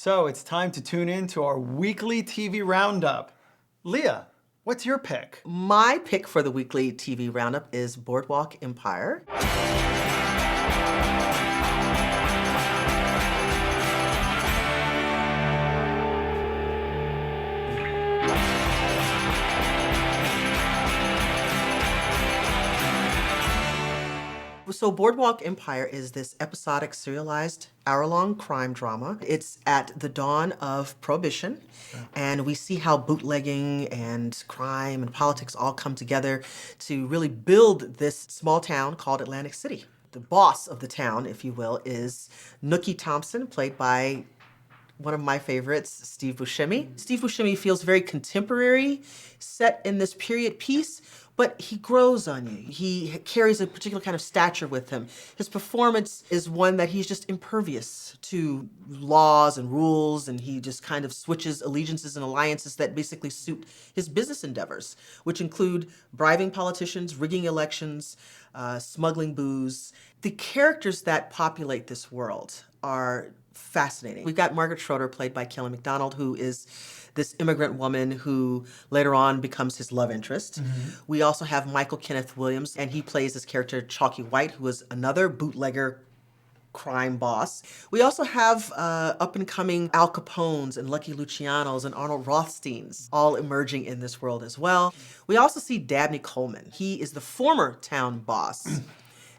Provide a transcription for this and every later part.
So it's time to tune in to our weekly TV roundup. Leah, what's your pick? My pick for the weekly TV roundup is Boardwalk Empire. So Boardwalk Empire is this episodic serialized hour-long crime drama. It's at the dawn of Prohibition, and we see how bootlegging and crime and politics all come together to really build this small town called Atlantic City. The boss of the town, if you will, is Nucky Johnson, played by one of my favorites, Steve Buscemi. Steve Buscemi feels very contemporary, set in this period piece, but he grows on you. He carries a particular kind of stature with him. His performance is one that he's just impervious to laws and rules, and he just kind of switches allegiances and alliances that basically suit his business endeavors, which include bribing politicians, rigging elections, smuggling booze. The characters that populate this world are fascinating. We've got Margaret Schroeder, played by Kelly Macdonald, who is this immigrant woman who later on becomes his love interest. We also have Michael Kenneth Williams, and he plays this character Chalky White, who is another bootlegger crime boss. We also have up-and-coming Al Capones and Lucky Lucianos and Arnold Rothsteins all emerging in this world as well. We also see Dabney Coleman. He is the former town boss,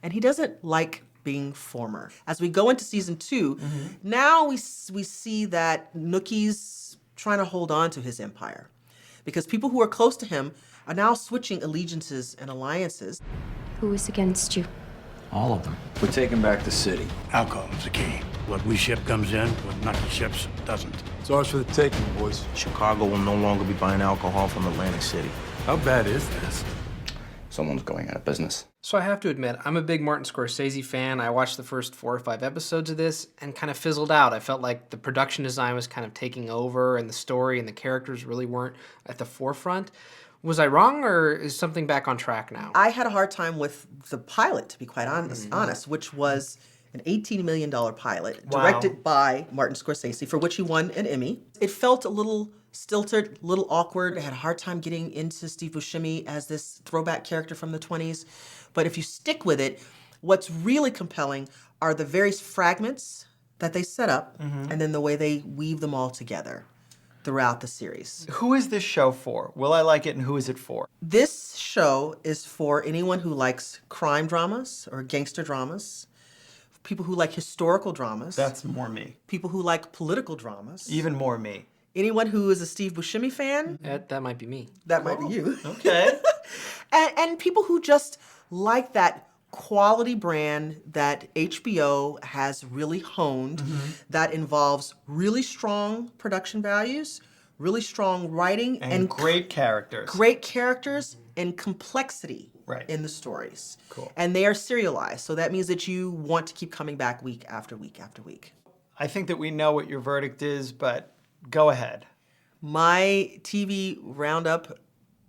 and he doesn't like being former. As we go into season 2, now we see that Nucky's trying to hold on to his empire, because people who are close to him are now switching allegiances and alliances. Who is against you? All of them. We're taking back the city. Alcohol's the key. What we ship comes in, what Nucky ships doesn't. It's ours for the taking, boys. Chicago will no longer be buying alcohol from Atlantic City. How bad is this? Someone's going out of business. So I have to admit, I'm a big Martin Scorsese fan. I watched the first 4 or 5 episodes of this and kind of fizzled out. I felt like the production design was kind of taking over, and the story and the characters really weren't at the forefront. Was I wrong, or is something back on track now? I had a hard time with the pilot, to be quite honest, which was an $18 million pilot directed by Martin Scorsese, for which he won an Emmy. It felt a little stilted, a little awkward. I had a hard time getting into Steve Buscemi as this throwback character from the 20s. But if you stick with it, what's really compelling are the various fragments that they set up and then the way they weave them all together throughout the series. Who is this show for? Will I like it, and who is it for? This show is for anyone who likes crime dramas or gangster dramas, people who like historical dramas. That's more me. People who like political dramas. Even more me. Anyone who is a Steve Buscemi fan. That might be me. That might be you. Okay. and people who just like that quality brand that HBO has really honed, that involves really strong production values, really strong writing, and great characters. Great characters and complexity in the stories. Cool. And they are serialized, so that means that you want to keep coming back week after week after week. I think that we know what your verdict is, but go ahead. My TV roundup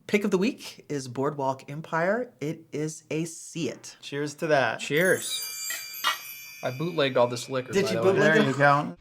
pick of the week is Boardwalk Empire. It is a see it. Cheers to that. Cheers. I bootlegged all this liquor. Did by you the way. bootleg There you go.